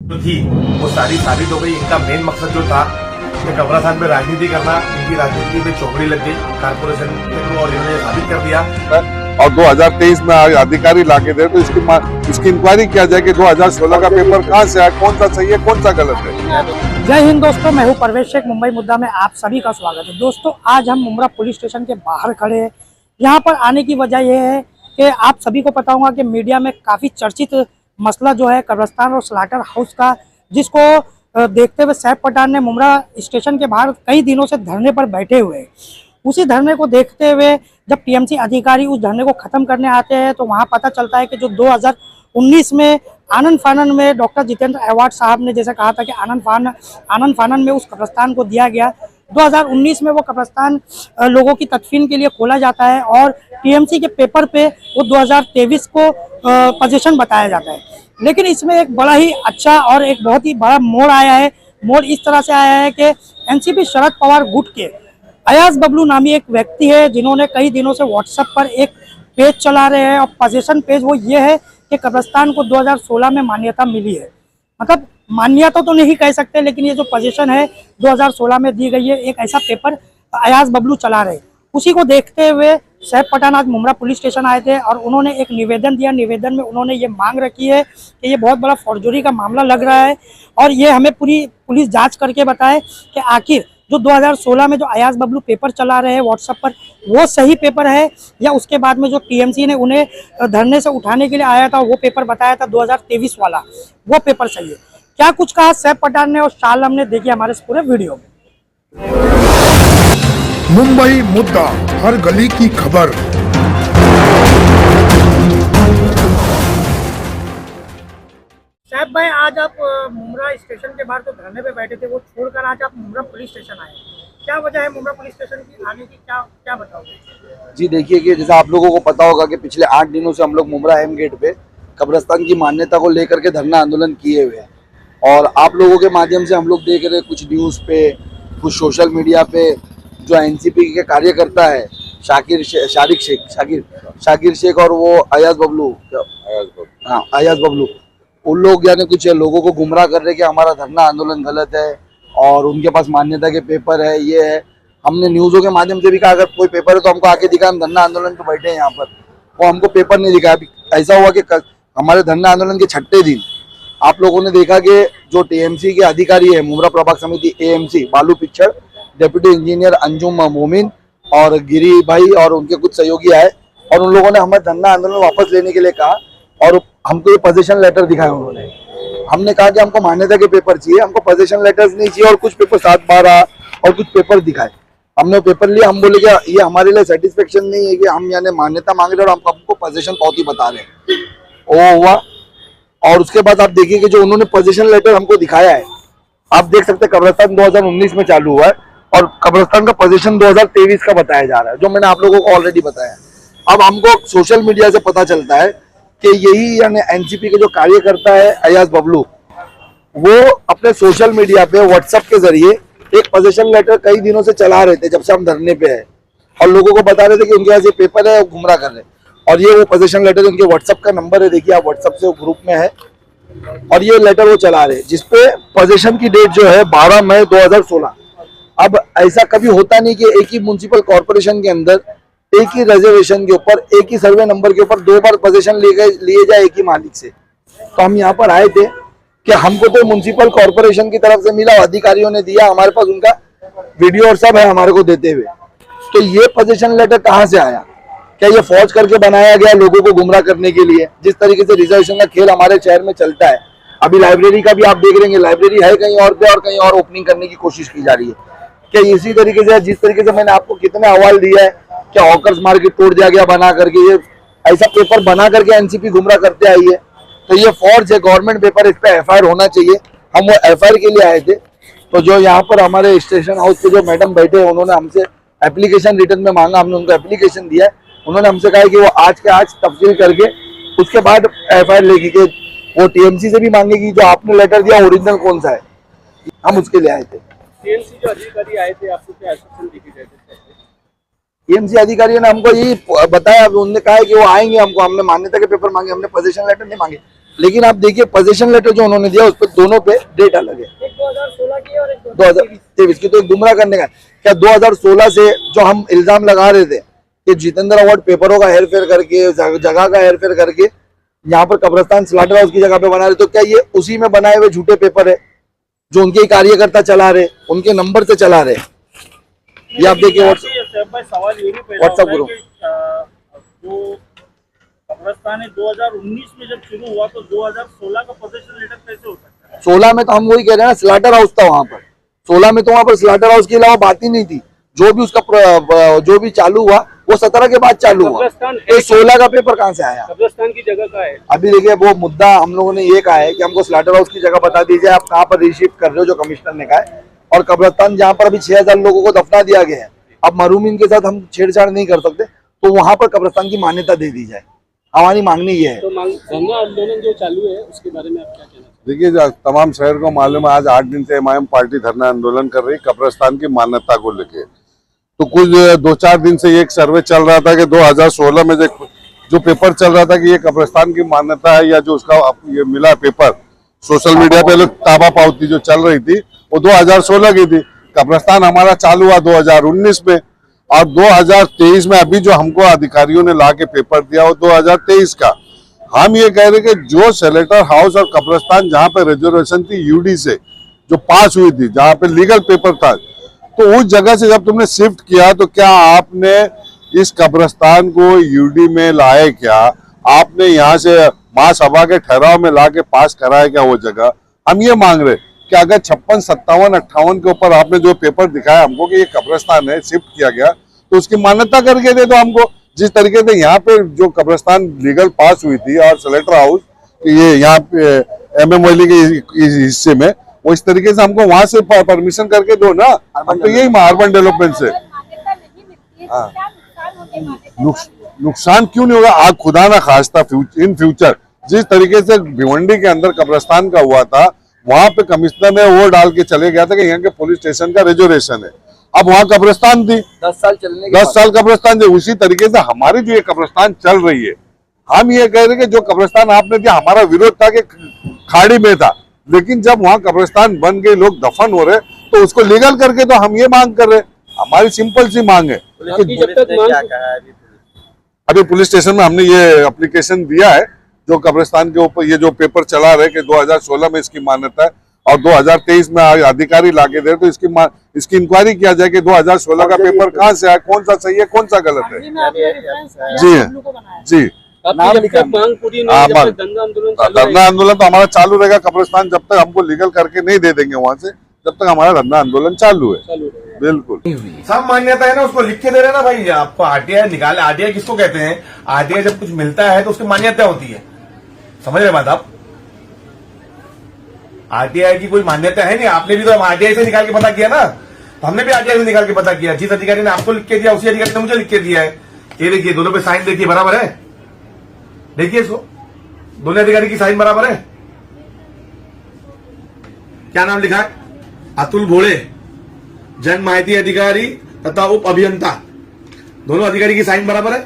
जो थी वो सारी साबित हो गई। इनका मेन मकसद जो था कि कब्रिस्तान पे राजनीति करना, इनकी राजनीति में चौकड़ी लग गई कारपोरेशन के थ्रू और इन्होंने साबित कर दिया। और 2023 में अधिकारी लाके दे तो इसकी इंक्वायरी किया जाए कि 2016 का पेपर कहाँ से आया, कौन सा सही है कौन सा गलत है। जय हिंद दोस्तों, मैं हूं परवेश शेख। मुंबई मुद्दा में आप सभी का स्वागत है। दोस्तों, आज हम मुंब्रा पुलिस स्टेशन के बाहर खड़े हैं। यहाँ पर आने की वजह यह है कि आप सभी को पता होगा कि मीडिया में काफ़ी चर्चित मसला जो है कब्रिस्तान और स्लाटर हाउस का, जिसको देखते हुए सैफ पठान ने मुंब्रा स्टेशन के बाहर कई दिनों से धरने पर बैठे हुए। उसी धरने को देखते हुए जब टीएमसी अधिकारी उस धरने को ख़त्म करने आते हैं तो वहाँ पता चलता है कि जो 2019 में आनंद फानन में डॉक्टर जितेंद्र अवार्ड साहब ने जैसे कहा था कि आनंद फानन में उस कब्रिस्तान को दिया गया, 2019 में वो कब्रिस्तान लोगों की तदफीन के लिए खोला जाता है और टीएमसी के पेपर पे वो 2023 को पोजीशन बताया जाता है। लेकिन इसमें एक बड़ा ही अच्छा और एक बहुत ही बड़ा मोड़ आया है। मोड़ इस तरह से आया है कि एनसीपी शरद पवार गुट के अयाज बबलू नामी एक व्यक्ति है, जिन्होंने कई दिनों से व्हाट्सएप पर एक पेज चला रहे हैं और पोजीशन पेज वो ये है कि कब्रिस्तान को 2016 में मान्यता मिली है। मतलब मान्यता तो नहीं कह सकते, लेकिन ये जो पोजीशन है 2016 में दी गई है। एक ऐसा पेपर अयाज बबलू चला रहे, उसी को देखते हुए सैफ पठान आज मुंब्रा पुलिस स्टेशन आए थे और उन्होंने एक निवेदन दिया। निवेदन में उन्होंने ये मांग रखी है कि ये बहुत बड़ा फौर्जरी का मामला लग रहा है और ये हमें पूरी पुलिस जांच करके बताए कि आखिर जो 2016 में जो अयाज बबलू पेपर चला रहे हैं व्हाट्सएप पर, वो सही पेपर है या उसके बाद में जो टीएमसी ने उन्हें धरने से उठाने के लिए आया था वो पेपर बताया था 2023 वाला, वो पेपर सही है। क्या कुछ कहा सैफ पठान ने और शाह आलम ने, देखिए हमारे इस पूरे वीडियो में। मुंबई मुद्दा, हर गली की खबर। सैफ भाई, आज आप मुंब्रा स्टेशन के बाहर तो धरने पे बैठे थे, वो छोड़कर आज आप मुंब्रा पुलिस स्टेशन आए, क्या वजह है मुंब्रा पुलिस स्टेशन की आने की, क्या बताओगे? जी देखिए कि जैसा आप लोगों को पता होगा कि पिछले 8 दिनों से हम लोग मुंब्रा एम गेट पे कब्रिस्तान की मान्यता को लेकर के धरना आंदोलन किए हुए हैं और आप लोगों के माध्यम से हम लोग देख रहे हैं, कुछ न्यूज़ पे, कुछ सोशल मीडिया पे, जो एनसीपी के कार्यकर्ता है शाकिर शेख और वो अयाज बबलू, उन लोग यानी कुछ लोगों को गुमराह कर रहे कि हमारा धरना आंदोलन गलत है और उनके पास मान्यता के पेपर है, ये है। हमने न्यूज़ों के माध्यम से भी कहा अगर कोई पेपर है तो हमको आके दिखा, हम धरना आंदोलन पे बैठे हैं यहाँ पर। वो हमको पेपर नहीं दिखाया। ऐसा हुआ कि हमारे धरना आंदोलन के 6ठे दिन आप लोगों ने देखा कि जो टीएमसी के अधिकारी है, मुंब्रा प्रभाग समिति एएमसी, बालू पिक्चर, डिप्टी इंजीनियर अंजुम मोमिन और गिरी भाई और उनके कुछ सहयोगी आए और उन लोगों ने हमें धरना आंदोलन वापस लेने के लिए कहा और हमको ये पोजीशन लेटर दिखाया उन्होंने। हमने कहा कि हमको मान्यता के पेपर चाहिए, हमको पोजीशन लेटर्स नहीं चाहिए और कुछ पेपर 7/12 और कुछ पेपर दिखाए। हमने पेपर लिया, हम बोले कि ये हमारे लिए सेटिस्फेक्शन नहीं है कि हम यानी मान्यता मांग रहे और हमको पोजीशन पावती बता रहे हैं। वो हुआ और उसके बाद आप देखिए कि जो उन्होंने पोजीशन लेटर हमको दिखाया है, आप देख सकते हैं कब्रिस्तान 2019 में चालू हुआ है और कब्रिस्तान का पोजीशन 2023 का बताया जा रहा है, जो मैंने आप लोगों को ऑलरेडी बताया। अब हमको सोशल मीडिया से पता चलता है कि यही यानी एनसीपी के जो कार्यकर्ता है अयाज बबलू, वो अपने सोशल मीडिया पे व्हाट्सएप के जरिए एक पोजीशन लेटर कई दिनों से चला रहे थे जब से हम धरने पे है और लोगों को बता रहे थे कि उनके पास ये पेपर है, वो गुमराह कर रहे हैं। और ये वो पोजीशन लेटर, उनके व्हाट्सएप का नंबर है, देखिए आप व्हाट्सएप से ग्रुप में है और ये लेटर वो चला रहे हैं जिसपे पोजीशन की डेट जो है 12 मई 2016। अब ऐसा कभी होता नहीं कि एक ही म्युनिसिपल कॉर्पोरेशन के अंदर एक ही रिजर्वेशन के ऊपर, एक ही सर्वे नंबर के ऊपर 2 बार पोजीशन लिए जाए एक ही मालिक से। तो हम यहाँ पर आए थे कि हमको तो म्युनिसिपल कॉर्पोरेशन की तरफ से मिला, अधिकारियों ने दिया, हमारे पास उनका वीडियो और सब है हमारे को देते हुए। तो ये पोजीशन लेटर कहाँ से आया? क्या ये फौज करके बनाया गया लोगों को गुमराह करने के लिए? जिस तरीके से रिजर्वेशन का खेल हमारे शहर में चलता है, अभी लाइब्रेरी का भी आप देख रहे हैं, लाइब्रेरी है कहीं और पे और कहीं और ओपनिंग करने की कोशिश की जा रही है। क्या इसी तरीके से, जिस तरीके से मैंने आपको कितने हवाल दिया है, क्या हॉकर्स मार्केट तोड़ दिया गया बना करके, ये ऐसा पेपर बना करके एनसीपी गुमराह करते आई है। तो ये फॉर्ज है, गवर्नमेंट पेपर, इस पे एफआईआर होना चाहिए। हम वो एफआईआर के लिए आए थे। तो जो यहाँ पर हमारे स्टेशन हाउस पे जो मैडम बैठे हैं, उन्होंने हमसे एप्लीकेशन रिटर्न में मांगा, हमने उनको एप्लीकेशन दिया है। उन्होंने हमसे कहा कि वो आज के आज तफसील करके उसके बाद एफआईआर लेगी कि वो टीएमसी से भी मांगेगी जो आपने लेटर दिया ओरिजिनल कौन सा है। हम उसके लिए आए थे। टीएमसी जो अधिकारी आए थे, आपको क्या आश्वासन दिए गए थे? टीएमसी अधिकारियों ने हमको यही बताया, उन्होंने कहा है कि वो आएंगे, हमको, हमने मान्यता के पेपर मांगे, हमने पोजीशन लेटर नहीं मांगे। लेकिन आप देखिए पोजीशन लेटर जो उन्होंने दिया उस पर दोनों पे डेट अलग है, एक 2016 की और एक 2023 की। तो एक गुमराह करने का क्या 2016 से जो हम इल्जाम लगा रहे थे कि जितेंद्र अवार्ड पेपरों का हेरफेर करके, जगह का हेरफेर करके यहाँ पर कब्रिस्तान स्लाटर हाउस की जगह पे बना रहे, तो क्या ये उसी में बनाए हुए झूठे पेपर है जो उनके ही कार्यकर्ता चला रहे, उनके नंबर से चला रहे? ये आप देखिए सवाल ये भी पैदा व्हाट्सएप होता है ग्रुप। कि जो कब्रिस्तान 2019 में जब शुरू हुआ तो 2016 का पोजीशन लेटर कैसे हो सकता है? 16 में तो हम वही कह रहे हैं ना, स्लाटर हाउस था वहां पर। 16 में तो वहां पर स्लाटर हाउस के अलावा बात ही नहीं थी। जो भी उसका जो भी चालू हुआ वो 17 के बाद चालू हुआ। तो 16 का पेपर कहाँ से आया? कब्रिस्तान की जगह का है। अभी देखिए वो मुद्दा हम लोगों ने ये कहा है कि हमको स्लाटर हाउस की जगह बता दीजिए, आप कहाँ पर रिशिफ्ट कर रहे हो, जो कमिश्नर ने कहा है। और कब्रिस्तान जहाँ पर अभी 6000 लोगों को दफना दिया गया है, अब मरूमीन के साथ हम छेड़छाड़ नहीं कर सकते, तो वहां पर कब्रिस्तान की मान्यता दे दी जाए। हमारी मांगनी ये है। तो धरना आंदोलन जो चालू है उसके बारे में आप क्या कहना चाहते देखिए, तमाम शहर को मालूम है आज 8 दिन से एमआईएम पार्टी धरना आंदोलन कर रही है कब्रिस्तान की मान्यता को लेके। तो कुछ 2-4 दिन से ये एक सर्वे चल रहा था कि 2016 में जो पेपर चल रहा था कि ये कब्रिस्तान की मान्यता है, या जो उसका ये मिला पेपर सोशल मीडिया पे ताबा पावती जो चल रही थी वो 2016 की थी। कब्रिस्तान हमारा चालू हुआ 2019 में, और 2023 में अभी जो हमको अधिकारियों ने ला के पेपर दिया वो 2023 का। हम ये कह रहे कि जो स्लेटर हाउस और कब्रिस्तान जहाँ पे रिजर्वेशन थी यूडी से जो पास हुई थी, जहाँ पे लीगल पेपर था, तो उस जगह से जब तुमने शिफ्ट किया तो क्या आपने इस कब्रिस्तान को यूडी में लाए? क्या आपने यहाँ से महासभा के ठहराव में ला के पास कराया क्या वो जगह? हम ये मांग रहे कि अगर 56, 57, 58 के ऊपर आपने जो पेपर दिखाया हमको कि ये कब्रिस्तान है, शिफ्ट किया गया, तो उसकी मान्यता करके दे दो हमको। जिस तरीके से यहाँ पे जो कब्रिस्तान लीगल पास हुई थी और स्लेटर हाउस ये यहाँ पे एमएम वैली के हिस्से में, वो इस तरीके से हमको वहां से परमिशन करके दो ना। हम तो यही अर्बन डेवलपमेंट से नुकसान क्यों नहीं होगा? आज खुदा ना खास्ता इन फ्यूचर जिस तरीके से भिवंडी के अंदर कब्रिस्तान का हुआ था, वहां पे कमिश्नर ने वो डाल के चले गया था कि यहाँ के पुलिस स्टेशन का रिजर्वेशन है। अब वहाँ कब्रिस्तान थी 10 साल चलने 10 साल कब्रिस्तान थी। उसी तरीके से हमारी जो ये कब्रिस्तान चल रही है, हम ये कह रहे कि जो कब्रिस्तान आपने दिया, हमारा विरोध था कि खाड़ी में था, लेकिन जब वहाँ कब्रिस्तान बन गए, लोग दफन हो रहे, तो उसको लीगल करके तो हम ये मांग कर रहे। हमारी सिंपल सी मांग है कि जब तक मांग अभी पुलिस स्टेशन में हमने ये एप्लीकेशन दिया है जो कब्रिस्तान के ऊपर ये जो पेपर चला रहे कि 2016 में इसकी मान्यता है और 2023 में अधिकारी लाके दे, तो इसकी इंक्वायरी किया जाए कि 2016 का पेपर कहाँ से आया, कौन सा सही है, कौन सा गलत है। जी जी, जब तक मांग पूरी नहीं हाँ, जब तक धरना आंदोलन चालू धरना आंदोलन तो हमारा चालू रहेगा। कब्रिस्तान जब तक हमको लीगल करके नहीं दे देंगे वहां से, जब तक हमारा धरना आंदोलन चालू है। बिल्कुल सब मान्यता है ना, उसको लिख के दे रहे ना भाई। आपको आरटीआई निकाले, आरटीआई किसको कहते हैं? आरटीआई जब कुछ मिलता है तो उसकी मान्यता होती है, समझ रहे बात आप? आरटीआई की कोई मान्यता है नहीं। आपने भी तो आरटीआई से निकाल के पता किया ना, तो हमने भी आरटीआई से निकाल के पता किया। जिस अधिकारी ने आपको लिख के दिया उसी अधिकारी ने मुझे लिख के दिया है। ये देखिए, दोनों पे साइन देखिए बराबर है, देखिए इसको, दोनों अधिकारी की साइन बराबर है। क्या नाम लिखा है? अतुल भोले, जन माहिती अधिकारी तथा उप अभियंता, दोनों अधिकारी की साइन बराबर है।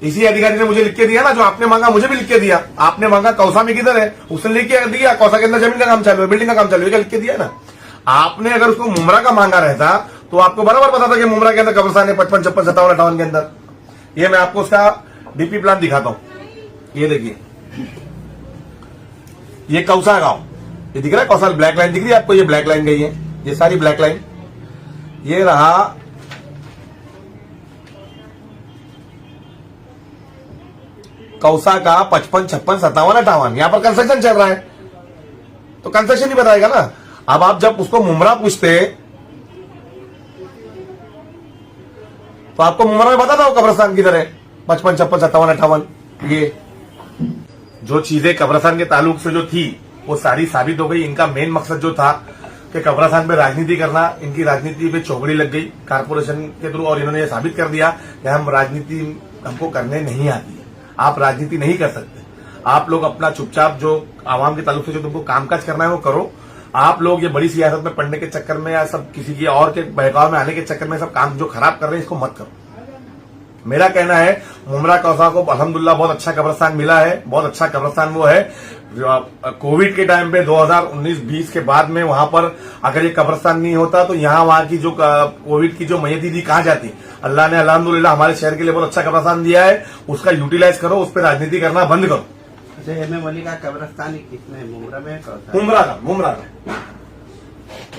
इसी अधिकारी ने मुझे लिख के दिया ना, जो आपने मांगा मुझे भी लिख के दिया। आपने मांगा कौसा में किधर है, उसने लिख के दिया कौसा के अंदर जमीन का काम चालू है, बिल्डिंग का काम चालू है, लिख के दिया ना। आपने अगर उसको मुमरा का मांगा रहता तो आपको बराबर पता था कि मुमरा के अंदर कब्रिस्तान है 55, 56, 57, 58 के अंदर। ये मैं आपको उसका डीपी प्लान दिखाता हूं। ये देखिए, ये कौसा गांव, ये दिख रहा है कौसा, ब्लैक लाइन दिख रही है आपको? ये ब्लैक लाइन गई है, ये सारी ब्लैक लाइन। ये रहा कौसा का 55, 56, 57, 58। यहां पर कंस्ट्रक्शन चल रहा है तो कंस्ट्रक्शन ही बताएगा ना। अब आप जब उसको मुमरा पूछते तो आपको मुमरा में बताता हो कब्रिस्तान किधर है, 55, 56, 57, 58। ये जो चीजें कब्रिस्तान के ताल्लुक से जो थी वो सारी साबित हो गई। इनका मेन मकसद जो था कि कब्रिस्तान पे राजनीति करना, इनकी राजनीति पे चौकड़ी लग गई कारपोरेशन के थ्रू, और इन्होंने ये साबित कर दिया कि हम राजनीति हमको करने नहीं आती है। आप राजनीति नहीं कर सकते। आप लोग अपना चुपचाप जो आवाम के ताल्लुक से जो तुमको कामकाज करना है वो करो। आप लोग ये बड़ी सियासत में पढ़ने के चक्कर में या सब किसी की और के बहकाव में आने के चक्कर में सब काम जो खराब कर रहे हैं इसको मत करो। मेरा कहना है मुमरा कौसा को अल्हम्दुलिल्लाह बहुत अच्छा कब्रिस्तान मिला है, बहुत अच्छा कब्रिस्तान वो है। कोविड के टाइम पे 2019-20 के बाद में वहां पर अगर ये कब्रिस्तान नहीं होता तो यहाँ वहां की जो कोविड की जो मैयती थी कहाँ जाती। अल्लाह ने अल्हम्दुलिल्लाह हमारे शहर के लिए बहुत अच्छा कब्रिस्तान दिया है, उसका यूटिलाइज करो, उस पर राजनीति करना बंद करो। अच्छा, एम वली का कब्रिस्तान किसमें है? मुमरा में? मुमरा का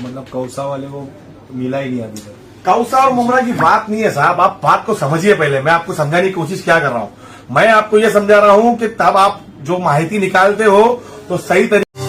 मतलब कौसा वाले को मिला ही नहीं अभी तक। कौसा और मुमरा की बात नहीं है साहब, आप बात को समझिए पहले। मैं आपको समझाने की कोशिश क्या कर रहा हूं, मैं आपको ये समझा रहा हूं कि तब आप जो माहिती निकालते हो तो सही तरीके